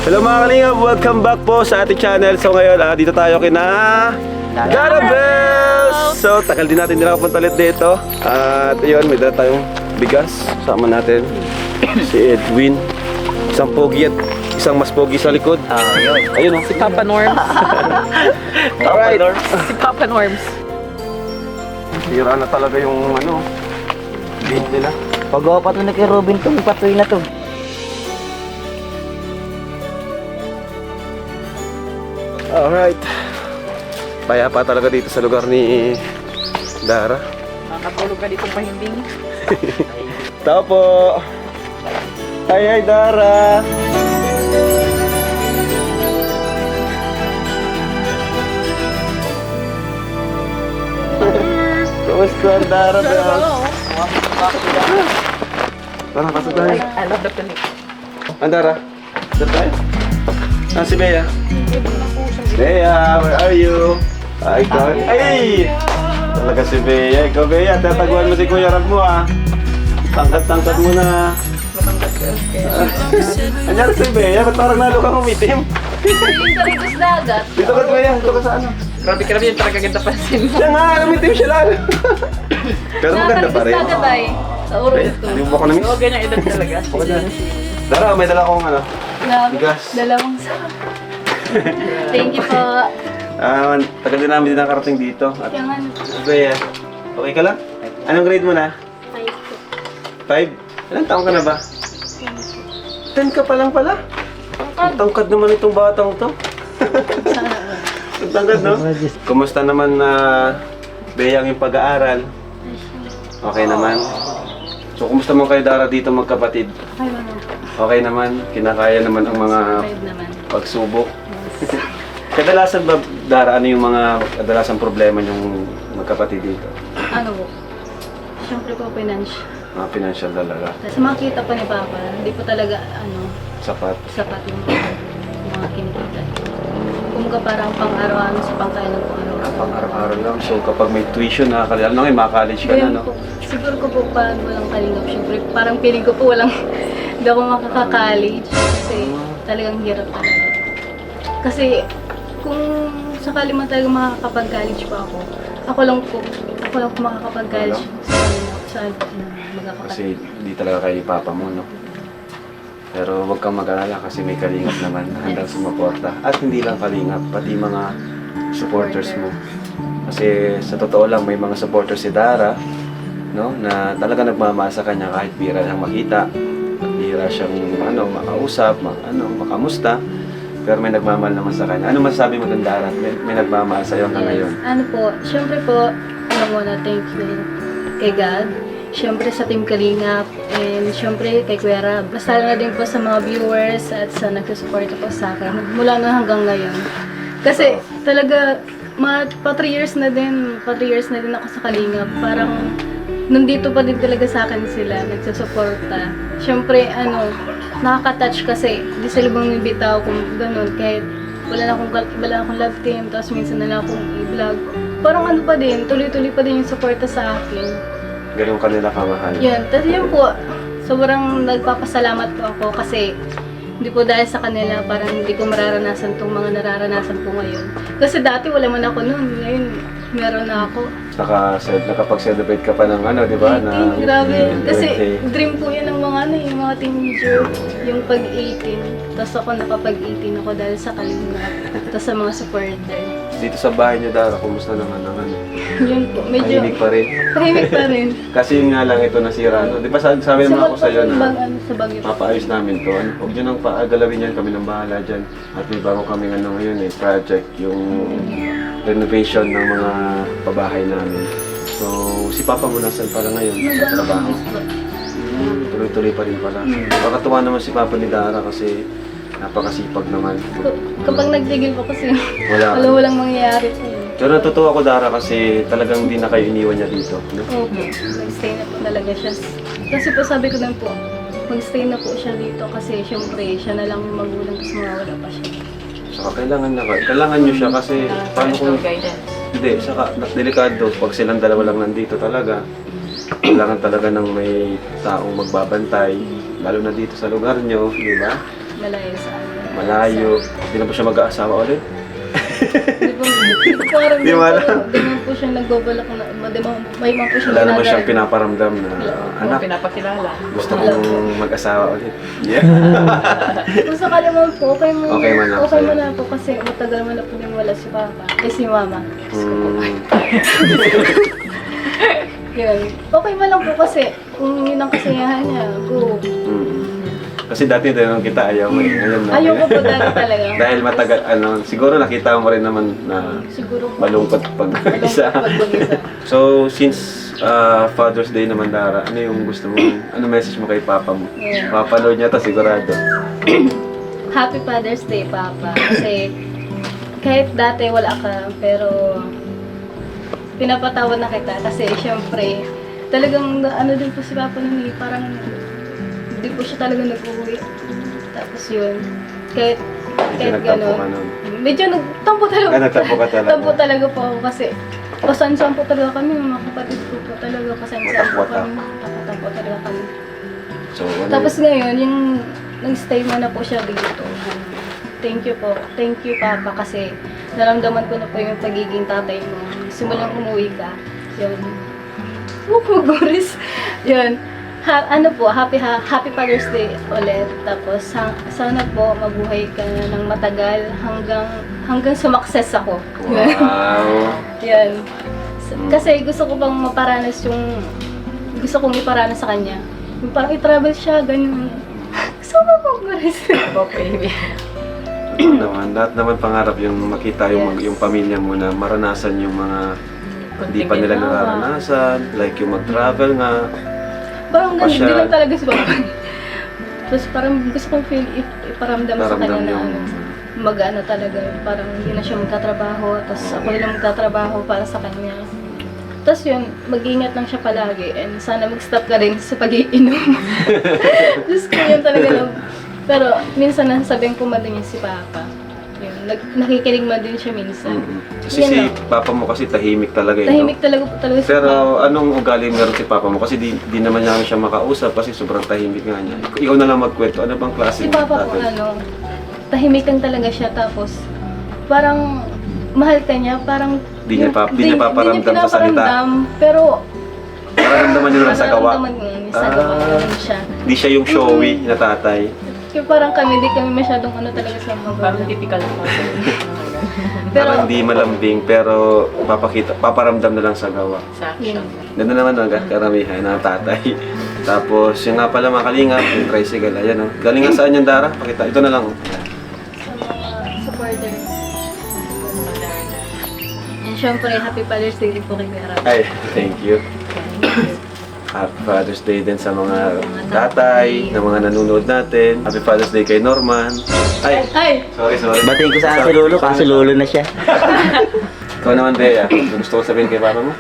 Hello mga kalingap, welcome back po sa ating channel. So ngayon, dito tayo kina Dara Bells. So tagal din natin nakapunta ulit dito. At yun, may dala tayong bigas. Sama natin si Edwin. Isang pogi at isang mas pogi sa likod. Ayun oh. Si Papa Norms. Alright. Si Papa Norms. Sira na talaga yung beat nila. Pagawa pa ito na kay Robin itong patoy na to. Alright. Payapa talaga dito sa lugar ni Dara. Nakatulog ka dito pahimbing. Tao po. Hi Dara. Kumusta Dara Bells? Tara, pasok tayo. I love the Philippines. Dara, pasok tayo. Si Bea. Bea, where are you? Ikaw. Ay! Talaga si Bea. Ikaw Bea, tataguan mo si Kuya Rab mo Tangkat-tangkat mo na. Anyari si Bea, ba't parang nalo kang umitim? Yung karitos dagat. Dito ka Bea, dito ka sa ano? Grabe ka naman yung talaga ganda pa sila. Siya nga, umitim siya lalo. Pero maganda pa rin. Dagat ay. Sa Bea, Oroto. yung bako na miss. Okay na edad talaga. Dara, may dala akong Grabe. bigas. Dalawang sa... Thank you po. Tagal din namin nakarating dito. At Yung ano, Bea, okay ka lang? Anong grade mo na? 5 po. 5? Ilang taong ka na ba? 10 ka pa lang pala? Ang tangkad naman itong batang to. Sana po. Ang tangkad, no? Kumusta naman na Bea ang yung pag-aaral? Okay naman? So, kumusta mo kayo Dara dito magkapatid? Okay naman po. Okay naman? Kinakaya naman ang mga 5 naman. pagsubok? Kadalasan ba, Dara, ano yung mga kadalasan problema yung magkapatid dito? Ano po? Siyempre po, financial. Mga financial talaga. Sa makita pa ni Papa, hindi po talaga, Sapat. sapat yung mga kinikita. Kumbaga parang pang-araw-araw sa pangkailan ko araw-araw. Pang araw-araw lang. So, kapag may tuition, nakakalimutan lang, maka-college ka na, Ngayon no? po, siguro ko po pag walang kalingap, syempre parang feeling ko po walang, hindi ako makaka-college kasi talagang hirap talaga. Kasi kung sakali man talaga makakapag-college pa ako lang po makakapag-college sa magkakapatid. Kasi hindi talaga kay Papa mo, no? Pero huwag kang mag-alala kasi may kalingap naman na handang sumuporta. At hindi lang kalingap, pati mga supporters mo. Kasi sa totoo lang, may mga supporters si Dara, no? Na talaga nagmamahal sa kanya kahit bira siyang makita. Bira siyang makausap, makamusta. Pero may nagmamahal naman sa kanya. Ano masasabi mo dun, Dara? May nagmamahal sa'yo hanggang ngayon. Ano po, syempre po, muna thank you kay God. Syempre sa Team Kalingap and syempre kay Kuya Rab. Basta na din po sa mga viewers at sa nagsusuporta po sa akin mula na hanggang ngayon. Kasi talaga pa 3 years na din ako sa Kalingap. Parang nandito pa din talaga sa akin sila, nagsusuporta. Syempre nakaka-touch kasi di sila bumibitaw kung ganun kahit wala na akong love team, tapos minsan na lang akong i-vlog. Parang pa din, tuloy-tuloy pa din yung suporta sa akin. Ganun kanila kamahal. Yun, tapos yun po, sobrang nagpapasalamat po ako kasi hindi po dahil sa kanila parang hindi ko mararanasan itong mga nararanasan po ngayon. Kasi dati wala man ako noon, ngayon meron na ako. Nakapag-celebrate ka pa ng di ba? Na Grabe, kasi birthday. dream po yan ng mga yung mga teenager, yung pag-18. Tapos ako nakapag-18 ako dahil sa Kalingap, tapos sa mga supporter. Dito sa bahay niyo, Dara, kumusta naman ang Yun po, medyo tahimik pa rin. tahimik pa rin. Kasi yun nga lang ito nasira. Di ba sabi naman ako sa'yo na sa Bagyo. mapaayos namin to. Huwag nyo nang paagalawin yan, kami nang bahala dyan. At may bago kami ngayon project, yung renovation ng mga pabahay namin. So, si Papa mo nasan pala ngayon sa trabaho. Tuloy-tuloy pa rin pala. Nakakatuwa naman si Papa ni Dara kasi napakasipag naman. Kapag nagtigil po kasi, Wala. walang mangyayari sa'yo. Pero natutuwa ako Dara kasi talagang hindi na kayo iniwan niya dito. No? Opo, nag-stay na po talaga siya. Kasi po sabi ko lang po, mag-stay na po siya dito kasi syempre siya na lang yung magulang tapos mawawala pa siya. Saka kailangan nyo siya kasi paano kung... guidance. Hindi, saka delikado pag silang dalawa lang nandito talaga. Kailangan talaga ng may taong magbabantay, lalo na dito sa lugar nyo, di ba? Malayo sa amin. malayo. Hindi na po siya mag-aasawa ulit. Di ko alam Di mo alam? Di man po siya nagbabalak na, may man po siya Wala naman ginagawa. siyang pinaparamdam na, anak, Pinapakilala. gusto kong mag-asawa ulit. Yeah. Kung sakali man po, okay mo. Okay man lang Okay sa'yo. man lang po kasi matagal man na po din wala si Papa. Si Mama. Mm, Yun. Okay man lang po kasi kung yun ang kasiyahan niya, go. mm. Kasi dati tinanong kita, ayaw mo eh. Ngayon na. Ayaw ko po dati talaga. Dahil matagal, siguro nakita mo rin naman na Siguro po. malungkot pag isa. Pag mag-isa. So, since Father's Day naman, Dara, ano yung gusto mo? Ano message mo kay Papa mo? Yeah. Mapapanood niya to sigurado. Happy Father's Day, Papa. Kasi kahit dati wala ka, pero pinapatawad na kita. Kasi syempre, talagang ano din po si Papa nun eh, parang hindi po siya talaga nag-uwi. Tapos yun, kahit Nagtampo ka gano'n. nun. Medyo nagtampo talaga. Nagtampo ka talaga. Tampo talaga po ako kasi pasansan po talaga kami, mga kapatid ko po talaga, pasansan po Watak-watak. kami. Tampo talaga kami. So, ano Tapos ngayon, yung nag-stay mo na po siya dito. Thank you po. Thank you, Papa, kasi naramdaman ko na po yung pagiging tatay mo. Simulang umuwi ka. Yun. Boris. Yun. Ano po, happy Father's Day ulit. Tapos sana po mabuhay ka ng matagal hanggang sumakses ako. Wow. Yan. Kasi gusto ko bang maparanas gusto kong iparanas sa kanya. Yung parang i-travel siya, ganyan. Gusto ko bang Boris. Okay. Naman, lahat naman pangarap yung makita yung pamilya mo na maranasan yung mga hindi pa nila nararanasan, like yung mag-travel nga. Parang ganun, Pasyal. hindi lang talaga si Papa. Tapos parang gusto kong iparamdam sa kanya Paramdam na yung mag-ano talaga, parang hindi na siya magtatrabaho, tapos ako lang magtatrabaho para sa kanya. Tapos yun, mag-ingat lang siya palagi, and sana mag-stop ka rin sa pag-iinom. Diyos ko yun talaga lang. Pero minsan nasasabihin ko man din yun si Papa. Yun, nakikinig man din siya minsan. Kasi Yan si lang. Papa mo kasi tahimik talaga Tahimik talaga po talaga si Papa. Pero anong ugali meron si Papa mo? Kasi di naman namin siya makausap kasi sobrang tahimik nga niya. Ikaw na lang magkwento. Ano bang klase Si Papa po tahimik lang talaga siya, tapos parang mahal ka niya, parang Di niya paparamdam sa salita. pinaparamdam, pero Nararamdaman niyo lang sa gawa. nararamdaman niya sa gawa ganun siya. Di siya yung showy na tatay. Kaya parang kami, di kami masyadong ano talaga sa mga Parang bata. typical na Pero, Parang hindi malambing pero paparamdam na lang sa gawa. sa yun. action. Ganda naman ang karamihan ng tatay. Tapos yung nga pala mga kalingap, yung tricycle, ayan o. Galing nga saan yan, Dara? Pakita, ito na lang o. Sa mga supporters. And syempre, happy Father's Day din po kay Kuya Rab. Ay, thank you. Happy Father's Day din sa mga tatay, na mga nanonood natin. Happy Father's Day kay Norman. Ay, Ay! sorry. Batiin ko sana si Lolo, kasi Lolo na siya. Ikaw naman, Bea. Gusto ko sabihin kay Papa mo?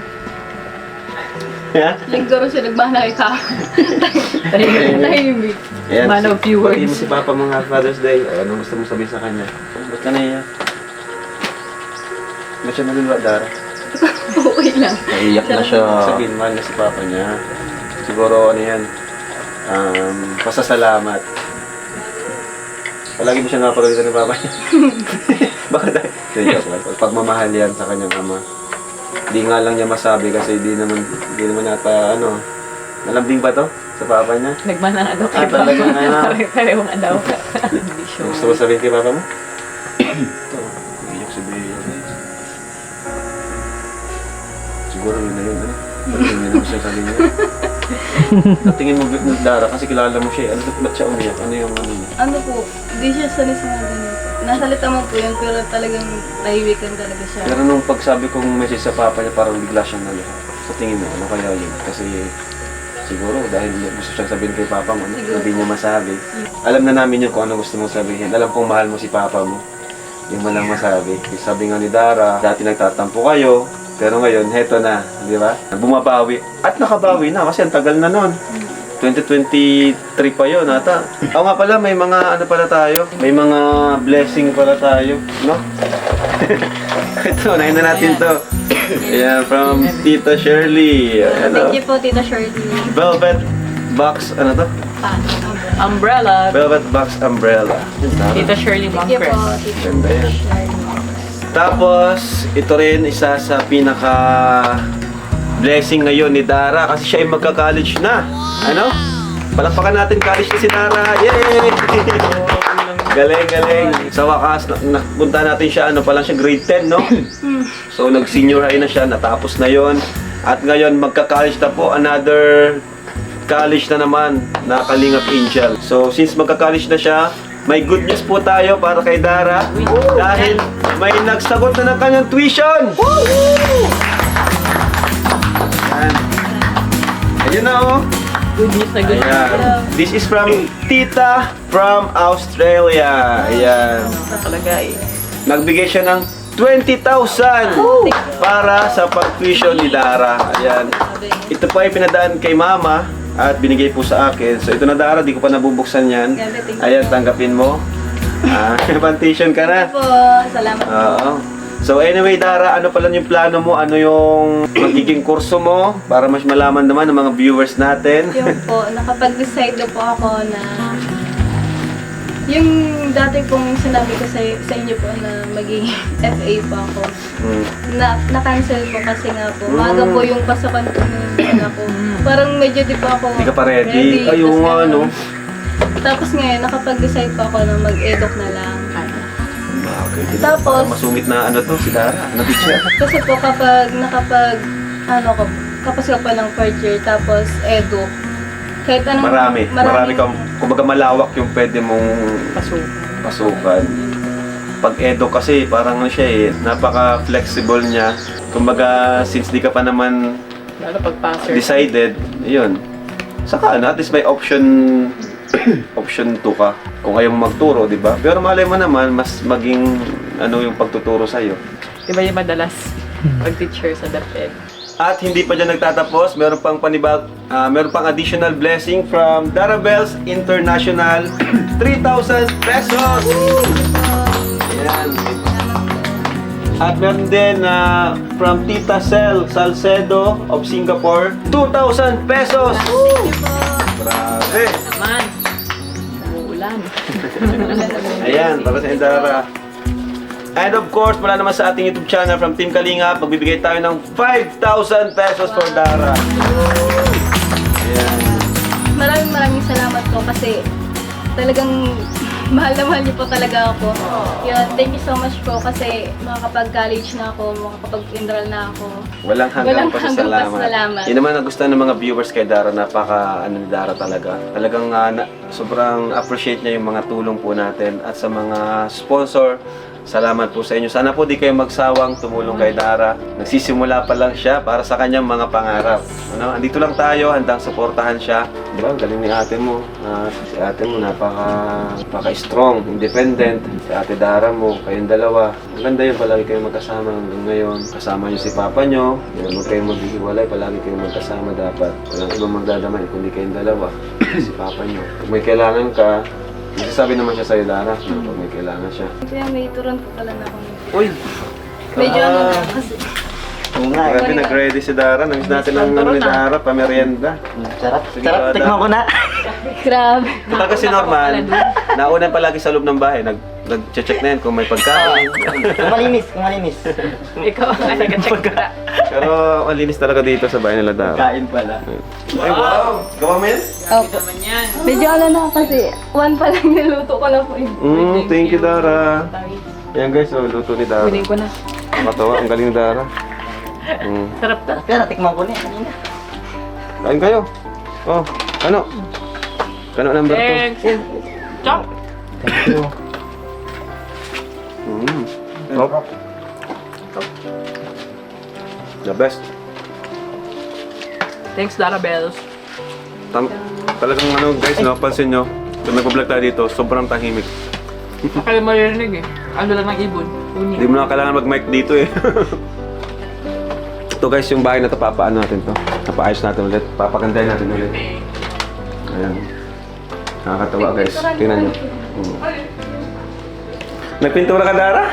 Ha? Linggo rin siya nagbahala kay Ka. Tahimik. Ayan, Man of few words. Batiin mo si Papa mo nga Father's Day. Anong gusto mo sabihin sa kanya? Ba't ka naiyak? Ba't siya naluluwa, Dara? Okay lang. Naiyak na siya. Sabihin, mahal na si Papa niya. Siguro ano yan, pasasalamat. Palagi mo siya napagalitan ni Papa niya. Bakit? Pagmamahal yan sa kanyang ama. Di nga lang niya masabi kasi di naman yata nalambing ba to sa Papa niya? Nagmanang adaw kay Ah, talaga nga. Parehong adaw. Hindi sure. Gusto mo sabihin kay Papa mo? Ito, iyak si Bea. Siguro yun na yun, ano? Yun naman siya sabi niya. At tingin mo, Dara, kasi kilala mo siya. Ano ba't siya umiyak? Ano yung ano niya? Ano po, di siya sanay sa mga ganyan po. Nasalita mo po yun, pero talagang tahimikan talaga siya. Pero nung pagsabi kong message sa Papa niya, parang bigla siyang naliha. Sa tingin mo, ano kaya yun? Kasi siguro dahil gusto siyang sabihin kay Papa mo, Siguro. hindi niya masabi. Alam na namin yun kung ano gusto mong sabihin. Alam kong mahal mo si Papa mo. Yung man lang masabi. Sabi nga ni Dara, dati nagtatampo kayo, pero ngayon, heto na, di ba? Bumabawi. At nakabawi na kasi ang tagal na nun. 2023 pa yun ata. Oo nga pala, may mga ano pala tayo. May mga blessing pala tayo, no? Ito, unahin na natin to. Ayan, from Tita Shirley. Ano? Thank you po, Tita Shirley. Velvet box, ano to? Paano? Umbrella. Velvet box umbrella. Tita Shirley Thank you po, Bunkers. Tita Ganda yan. Shirley. Tapos, ito rin isa sa pinaka blessing ngayon ni Dara kasi siya ay magka-college na. Ano? Palakpakan natin, college na si Dara. Yay! Galing, galing. Sa wakas, napunta natin siya, ano pa lang siya, grade 10, no? So, nag-senior high na siya, natapos na yon. At ngayon, magka-college na po, another college na naman, na Kalingap Angel. So, since magka-college na siya, may good news po tayo para kay Dara. Dahil may nagsagot na ng kanyang tuition! Ayan. Ayun na, oh. Good news na good news. Ayan. This is from Tita from Australia. Ayan. Nakalagay. Nagbigay siya ng 20,000 para sa pag-tuition ni Dara. Ayan. Ito pa ay pinadaan kay Mama at binigay po sa akin. So ito na Dara, di ko pa nabubuksan yan. Ayan, tanggapin mo. Pang-tuition ka na. Po, salamat po. Oo. So anyway Dara, ano pala yung plano mo? Ano yung magiging kurso mo? Para mas malaman naman ng mga viewers natin. Yung po, nakapag-decide na po ako na yung dati pong sinabi ko sa inyo po na magiging FA po ako. Hmm. Na-cancel po kasi nga po. Maaga po yung pasokan po ng ako. Parang medyo di po ako Hindi ka pa ready. Ayun Tas nga, ngayon- no? Tapos ngayon, nakapag-decide po ako na mag-eduk na lang. Okay. Tapos- Masungit na ano to, si Dara. Ano teacher? Kasi po kapag kapos ka pa ng third year, tapos eduk, kahit anong... Marami kang, kumbaga malawak yung pwede mong Pasok. pasukan. Pag edo kasi parang ano siya eh, napaka-flexible niya. Kumbaga since di ka pa naman Lalo pag passer. decided, yun. Saka ano, at least may option option 2 ka. Kung ayaw mo magturo, di ba? Pero malay mo naman, mas maging ano yung pagtuturo sa'yo. Diba yung madalas pag-teacher sa DepEd? At hindi pa dyan nagtatapos, meron pang meron pang additional blessing from Darabels International, 3,000 pesos! Ayan. At meron din from Tita Salcedo of Singapore, 2,000 pesos! Grabe! Naman. Umuulan. Ayan, para sa Indara. And of course, wala naman sa ating YouTube channel from Team Kalingap, magbibigay tayo ng 5,000 pesos for Dara. Ayan. Maraming salamat po kasi talagang mahal na mahal niyo po talaga ako. Yun, thank you so much po kasi makakapag-college na ako, makakapag-enroll na ako. Walang hanggang pasasalamat. pasasalamat. Yun naman ang gusto ng mga viewers kay Dara, napaka ano ni Dara talaga. Talagang sobrang appreciate niya yung mga tulong po natin at sa mga sponsor. Salamat po sa inyo. Sana po di kayo magsawang tumulong kay Dara. Nagsisimula pa lang siya para sa kanyang mga pangarap. Ano? Andito lang tayo, handang suportahan siya. Di ba? Galing ni ate mo. Si ate mo napaka-strong, independent. Si ate Dara mo, kayong dalawa. Maganda yun, palagi kayong magkasama hanggang ngayon. Kasama niyo si papa niyo. Huwag kayong maghihiwalay, palagi kayong magkasama dapat. Walang ibang magdadamay kundi kayong dalawa. Si papa niyo. Kung may kailangan ka, masasabi naman siya sa'yo, Dara, pag may kailangan siya. Kaya may turon po pala na akong Uy! medyo ano na kasi. Oo nga eh. Grabe, nag-ready si Dara. Namiss natin ang ano ni Dara, pamerienda. Sarap. Sige, Sarap. Dada. Tikman ko na. Grabe. Ito kasi Norman, naunan palagi sa loob ng bahay. Nag-check na yan kung may pagkain. Kung malinis. Kung malinis. Ikaw ang nag-check ka. Pero ang linis talaga dito sa bahay nila Dara. Kain pala. Ay, wow! Gawa mo yan? Opo. Naman yan. Medyo ano na kasi, one pa lang niluto ko na po yun. Thank you, Dara. Yan guys, so, luto ni Dara. Kunin ko na. Nakatawa, ang galing ni Dara. Sarap ta. Sarap yan. Tikman ko na yan kanina. Kain kayo. Oh, ano? Kano number 2? Thanks. Chop. Thank you. Top. The best. Thanks, Dara Bells. Talagang ano guys, no, pansin nyo, kung nag-vlog tayo dito, sobrang tahimik. Akala mo marinig eh. Ano lang ng ibon. Uni. Hindi mo na kailangan mag-mic dito eh. Ito guys, yung bahay na ito, papaano natin to. Papaayos natin ulit, papagandahin natin ulit. Ayan. Nakakatawa guys, tingnan nyo. Nagpintura ka, Dara?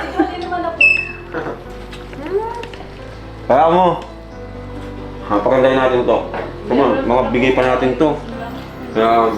Kaya mo. Papagandahin natin to. Come on, mga bigay pa natin to. Kaya,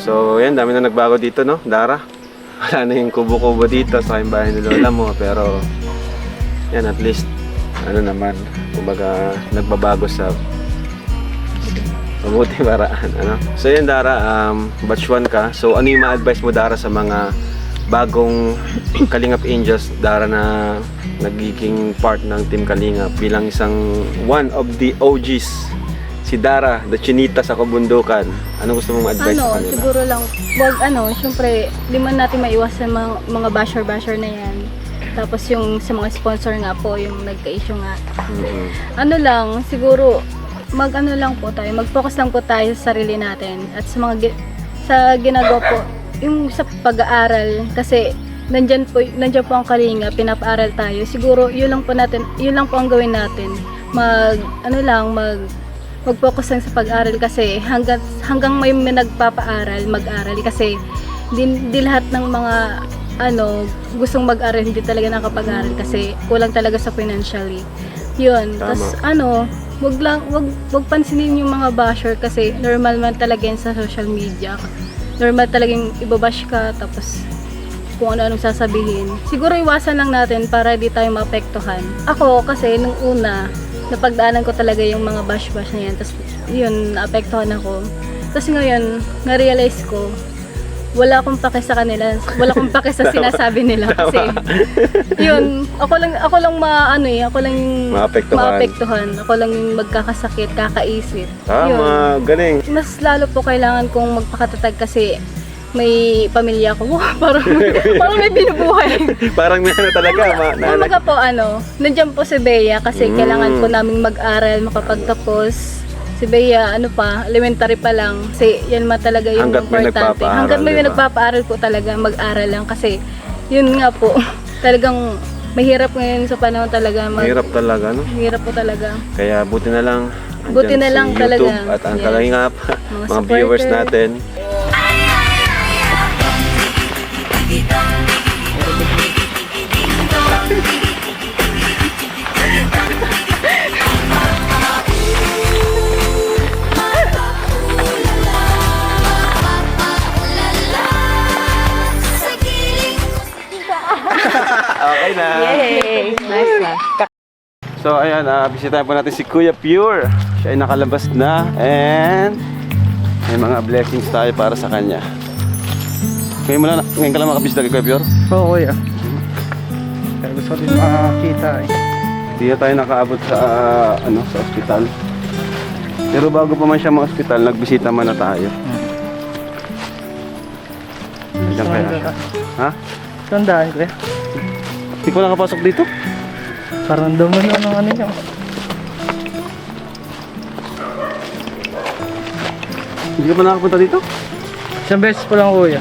So, yan, dami na nagbago dito, no, Dara? Wala na yung kubo-kubo dito sa yung bahay ni Lola mo, pero yan, at least, ano naman, kumbaga, nagbabago sa mabuti paraan, ano? So, yan, Dara, batch 1 ka. So, ano yung ma-advise mo, Dara, sa mga bagong Kalingap Angels, Dara, na nagiging part ng Team Kalingap bilang isang one of the OGs? Si Dara, the Chinita sa kabundukan. Ano gusto mong advice sa kanila? Siguro lang, wag syempre, di man natin maiwasan mga basher-basher na yan. Tapos yung sa mga sponsor nga po, yung nagka-issue nga. Ano lang, siguro, lang po tayo, mag-focus lang po tayo sa sarili natin. At sa sa ginagawa po, yung sa pag-aaral, kasi nandyan po ang Kalinga, pinapaaral tayo. Siguro, yun lang po ang gawin natin. Mag-focus lang sa pag-aral kasi hanggang may nagpapaaral, mag-aral kasi di lahat ng mga gustong mag-aral hindi talaga nakapag-aral kasi kulang talaga sa financially. Yun. Tapos wag pansinin yung mga basher kasi normal man talaga yan sa social media. Normal talagang ibabash ka tapos kung ano-anong sasabihin. Siguro iwasan lang natin para di tayo maapektuhan. Ako kasi nung una napagdaanan ko talaga yung mga bash-bash na yan. Tapos, yun, naapektuhan ako. Tapos ngayon, na-realize ko, wala akong pake sa kanila. Wala akong pake sa sinasabi nila. Kasi, yun, ako lang ako lang yung maapektuhan. Ako lang yung magkakasakit, kakaisip. Yun. Galing. Mas lalo po kailangan kong magpakatatag kasi may pamilya ko. Parang may binubuhay. Parang may talaga. Kumbaga po nandiyan po si Bea kasi kailangan po naming mag-aral, makapagtapos. Si Bea, elementary pa lang. Kasi yan talaga yung importante. Hanggat may nagpapaaral po talaga, mag-aral lang. Kasi yun nga po, talagang mahirap ngayon sa panahon talaga. Mahirap talaga, no? Mahirap po talaga. Kaya buti na lang si talaga. YouTube at ang Kalingap, mga viewers natin. Okay na. Yay! Nice na. So ayan, bisitahin po natin si Kuya Pure. Siya ay nakalabas na and may mga blessings tayo para sa kanya. Ngayon ka lang makabisita kay Kuya Pure? Oo, kuya. Kaya gusto ko din makakita eh. Hindi na tayo nakaabot sa sa ospital. Pero bago pa man siya ma-ospital, nagbisita man na tayo. Diyan kaya siya. Ha? Tandaan, kuya. Hindi ko nakapasok dito? Parang daman na ng ano niya. Hindi ka pa nakapunta dito? Isang beses pa lang, kuya.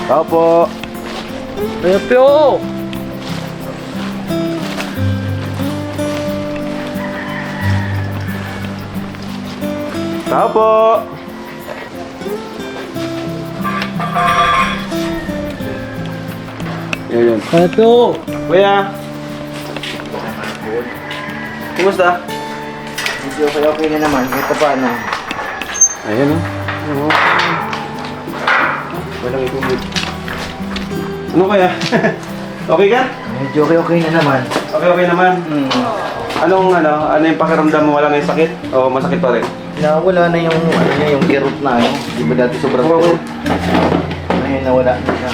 Tao po. Kuya Pio! Tao po. Yun. Kuya Pio! Kuya. Kumusta? Okay na naman. Ito pa Ayan o. Walang itubig. Ano kaya? Okay ka? Medyo okay na naman. Okay naman. Ano yung pakiramdam mo? Wala na yung sakit? O masakit pa rin? Nawala na yung yung kirot na Di ba dati sobrang kirot? Ngayon nawala na siya.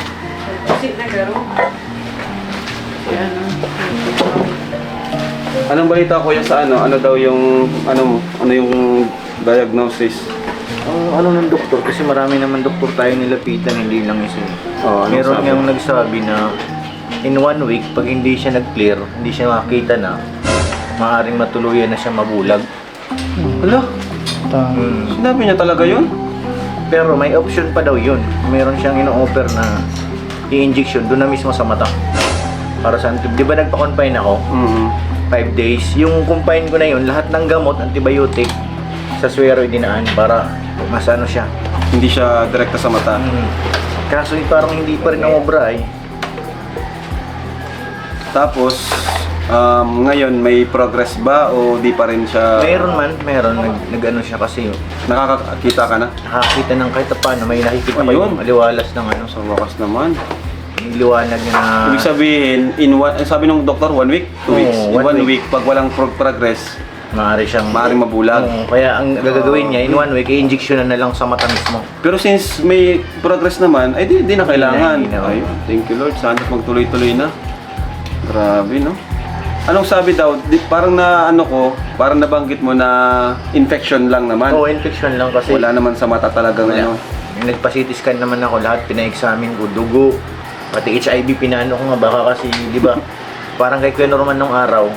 Anong balita ko yung sa ano daw yung ano yung diagnosis? Ang ng doktor, kasi marami naman doktor tayo nilapitan, hindi lang isa. Meron sabi? ngang nagsabi na in 1 week, pag hindi siya nag-clear, hindi siya makakita na, maaaring matuluyan na siya mabulag. Hala? Sinabi niya talaga yun? Pero may option pa daw yun. Meron siyang ino-offer na i-injection doon na mismo sa mata. Para sa di ba nagpa-confine ako? 5 days. Yung confine ko na yun, lahat ng gamot, antibiotic, sa swero dinaan para mas siya. Hindi siya direkta sa mata. Kaso parang hindi pa rin ang obra eh. Tapos, Ngayon, may progress ba o di pa rin siya? Meron. Nag-ano siya kasi. Nakakakita ka na? Nakakita ng kahit paano. May nakikita pa Ayun. yung aliwalas ng ano. Sa wakas naman. Yung liwanag niya na... Ibig sabihin, sabi ng doktor, 1 week? 2 weeks? Oo, In 1 1 week, pag walang progress, Maaari siyang... maaaring mabulag. Oo, kaya ang gagawin niya, in 1 week, i-injection na lang sa mata mismo. Pero since may progress naman, ay di na kailangan. Hindi na. Ay, thank you Lord. Sana magtuloy-tuloy na. Grabe, no? Anong sabi daw? Parang parang nabanggit mo na infection lang naman. Oo, infection lang kasi... Wala naman sa mata talagang Wala. ano. Nagpa-CT scan naman ako, lahat pina-examine ko, dugo, pati HIV pinano ko nga, baka kasi, di ba, parang kay Kuya Norman nung araw.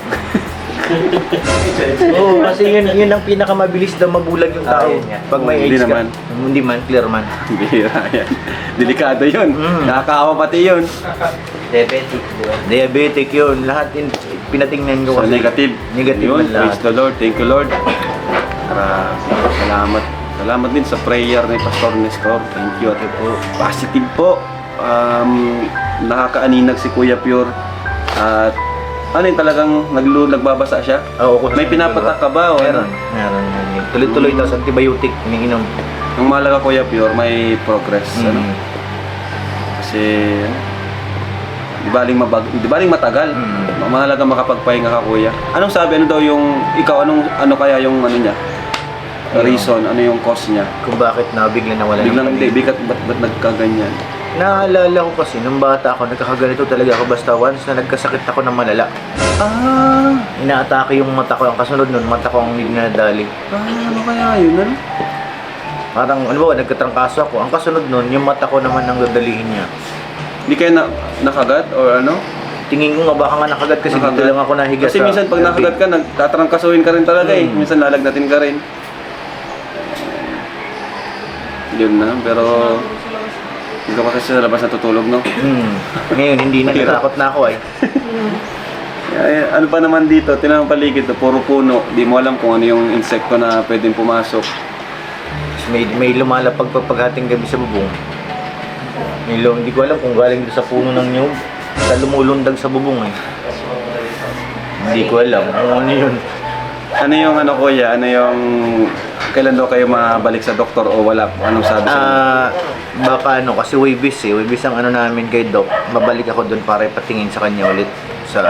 Oo, kasi yun ang pinakamabilis daw mabulag yung tao. Pag may Hindi AIDS ka. naman. Hindi man, clear man. Bihira yan. Delikado yun. Mm. Nakakaawa pati yun. Diabetic yun, lahat pinatingnan ko So, kasi. negative. Negative Yun, man lahat. praise the Lord. Thank you, Lord. Salamat. Salamat din sa prayer ni Pastor Nestor. Thank you. At po, positive po. Nakakaaninag si Kuya Pure. At ano yun, talagang nagbabasa siya? Oo, kung May pinapatak ka ba? O Meron. ano? Tuloy-tuloy daw sa antibiotic, iniinom. Ang mahalaga Kuya Pure, may progress. Ano? Mm. Kasi di baling matagal. Mm. Mahalaga makapagpahinga ka Kuya. Anong sabi? Ano daw yung ikaw? Ano kaya yung ano niya? Reason? Ano yung cause niya? Kung bakit bigla nawala ng Biglang hindi, paningin. ba't nagkaganyan? Naalala ko kasi, nung bata ako, nagkakaganito talaga ako basta once na nagkasakit ako ng malala. Inaatake yung mata ko, ang kasunod nun, mata ko ang dinadali. Ano kaya yun? Ano? Parang, ano ba, nagkatrangkaso ako. Ang kasunod nun, yung mata ko naman ang dadalihin niya. Hindi kayo nakagat or ano? Tingin ko nga baka nga nakagat kasi dito lang ako nahiga Kasi sa minsan pag LB. nakagat ka, nagtatrangkasuhin ka rin talaga eh. Minsan lalagnatin ka rin. Yun na, pero hindi ko kasi sa labas natutulog, no? Ngayon, hindi na, natakot na ako ay. Ay, ano pa naman dito, tinang paligid, puro puno. Di mo alam kung ano yung insekto na pwedeng pumasok. Tapos may lumalapag paghating gabi sa bubong. Hindi ko alam kung galing dito sa puno ng nyug. Sa lumulundag sa bubong eh. Hindi ko alam kung ano yun. Ano yung ano kuya, ano yung kailan daw kayo mabalik sa doktor o wala? Anong sabi sa inyo? Baka ano, kasi Waybis ang ano namin kay Doc. Mabalik ako doon para ipatingin sa kanya ulit sa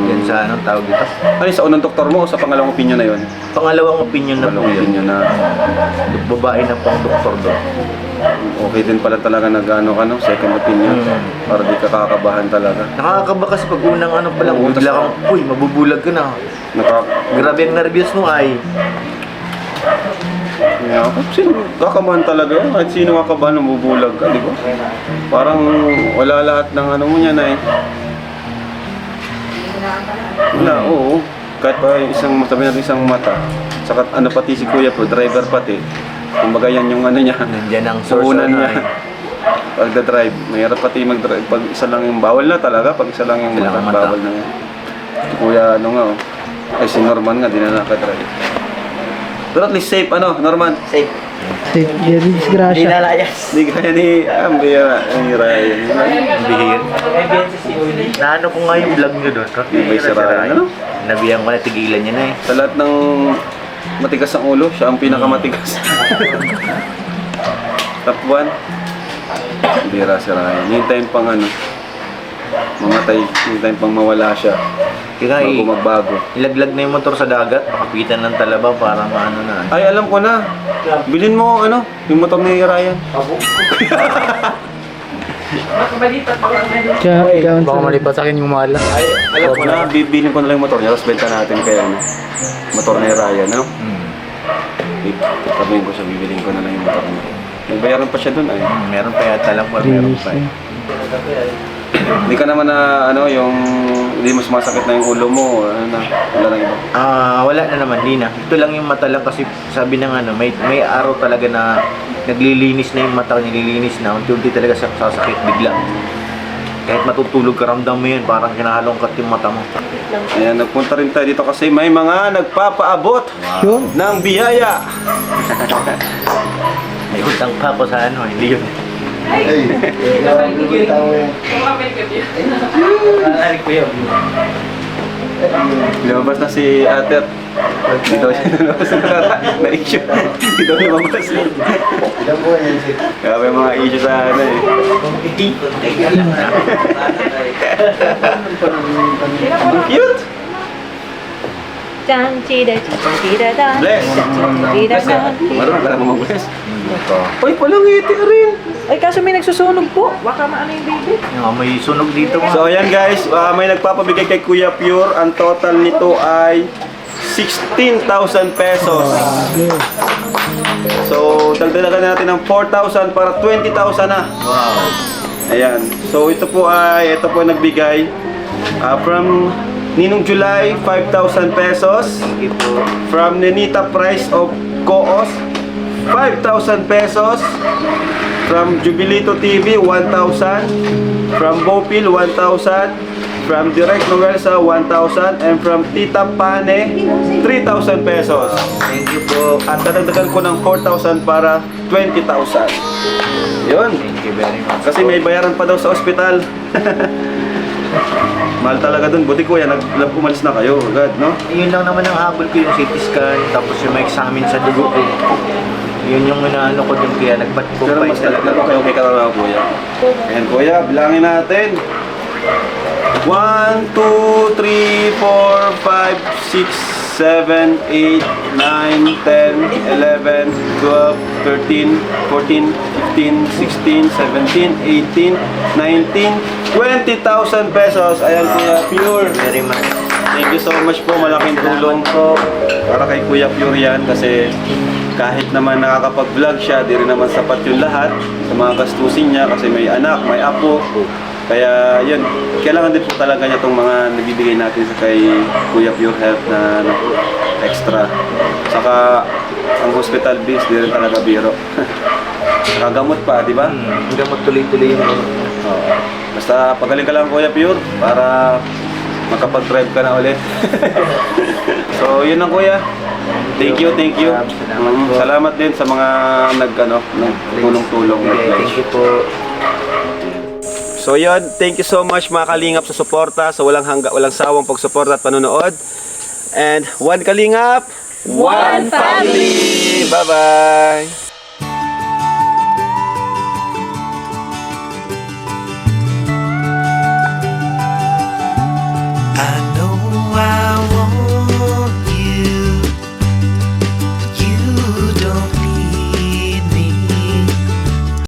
yan sa anong tawag dito. Ano sa unang doktor mo o sa pangalawang opinion na yun? Pangalawang opinion na po Pangalawang yun. opinion na Babae na pang doktor doon. okay din pala talaga nag-ano ka no? Second opinion. Para di ka kakabahan talaga. Nakakaba kasi pag unang ano pa lang, bigla kang, uy, mabubulag ka na. Grabe ang nervyos mo ay. Yeah, sino kakabahan talaga? Kahit sino kakabahan mabubulag ka, di ba? Parang wala lahat ng ano mo niya na eh. Wala, oo. Kahit pa isang, sabi natin isang mata. Saka ano pati si Kuya po, driver pati. Kumbaga yan yung ano niya. Nandiyan ang source Puhunan ano niya. ay. Pagda-drive, mahirap pati mag-drive. Pag isa lang yung bawal na talaga, pag isa lang yung Isa lang mata, ang mata. bawal na yan. Si Kuya, ano nga oh. Ay si Norman nga, di na nakadrive. Pero at least safe, ano, Norman? Safe. Di disgrasya. Hindi nalayas. Hindi kaya ni Ambira, ni Ryan. Bihir. Naano ko nga yung vlog nyo doon. May si Ryan, ano? Nabihan ko na tigilan niya na eh. Sa lahat ng matigas ang ulo, siya ang pinakamatigas. Top 1. Bira si Ryan. Hintayin pang ano, mamatay. Hintayin pang mawala siya. Kaya Bago magbago. ilaglag na yung motor sa dagat. Pakapitan ng talaba para maano na. Ay, alam ko na. Bilhin mo, ano, yung motor ni Ryan. Kaya, Baka malipat sa akin yung mala. Ay, alam ko na. Bibilhin ko na lang yung motor niya. Tapos benta natin kaya, ano, motor ni Ryan, ano? Tabihin ko siya, bibilhin ko na lang yung motor niya. May bayaran pa siya dun, ay. Meron pa yata lang pa. Meron pa eh. Hindi ka naman na, ano, yung, hindi mo sumasakit na yung ulo mo, ano na, wala na iba. Wala na naman, di na. Ito lang yung mata lang kasi sabi ng ano, may araw talaga na naglilinis na yung mata, nililinis na. Unti-unti talaga sasakit bigla. Kahit matutulog ka, ramdam mo yun, parang kinahalongkat yung mata mo. Ayan, nagpunta rin tayo dito kasi may mga nagpapaabot Yun. ng biyaya. May utang pa ako sa ano, hindi yun. Nalarik ko yun. Lumabas na si ate. Hindi daw siya lumabas na issue. Hindi daw lumabas. Kaya may mga issue sa ano eh. Cute! Bless! Marunong ka na mag-bless. Uy, palang ngiti rin! Ay, kaso may nagsusunog po. Baka maano yung baby. May sunog dito. So ayan guys, may nagpapabigay kay Kuya Pure. Ang total nito ay 16,000 pesos. So dagdagan natin ng 4,000 para 20,000 na. Wow. Ayan. So ito po nagbigay from Ninong July 5,000 pesos. Thank you po. From Nenita Price of Coos 5,000 pesos. From Jubilito TV 1,000. From Bopil 1,000. From Direct Novelsa 1,000. And from Tita Pane 3,000 pesos. Thank you po. At dadagdagan ko ng 4,000 para 20,000. Yun. Thank you very much. Kasi may bayaran pa daw sa ospital. Mahal talaga dun. Buti kuya, umalis na kayo agad, no? Yun lang naman ang habol ko, yung CT scan, tapos yung may examine sa dugo ko. Yun yung inaano ko dun, kaya nagpat ko Pero pa mas talaga okay ka talaga kuya. Ayan kuya, bilangin natin. 1, 2, 3, 4, 5, 6, 7, 8, 9, 10, 11, 12, 13, 14, 15, 16, 17, 18, 19, 20,000 pesos. Ayan Kuya Pure. Very much. Thank you so much po. Malaking tulong po para kay Kuya Pure yan kasi kahit naman nakakapag-vlog siya, di rin naman sapat yung lahat sa mga gastusin niya kasi may anak, may apo. Kaya yun, kailangan din po talaga niya itong mga nabibigay natin sa kay Kuya Pure Health na ano, extra. Saka ang hospital bills, di rin talaga biro. Saka gamot pa, di ba? Hanggang magtuloy-tuloy yung gamot. Oo. Basta pagaling ka lang Kuya Pure para makapag-drive ka na ulit. So yun lang Kuya. Thank you, thank you. Salamat din sa mga nagtulong-tulong. Thank you po. So yun, thank you so much mga Kalingap sa suporta, sa walang sawang pagsuporta at panonood. And one Kalingap, one family! Bye-bye! I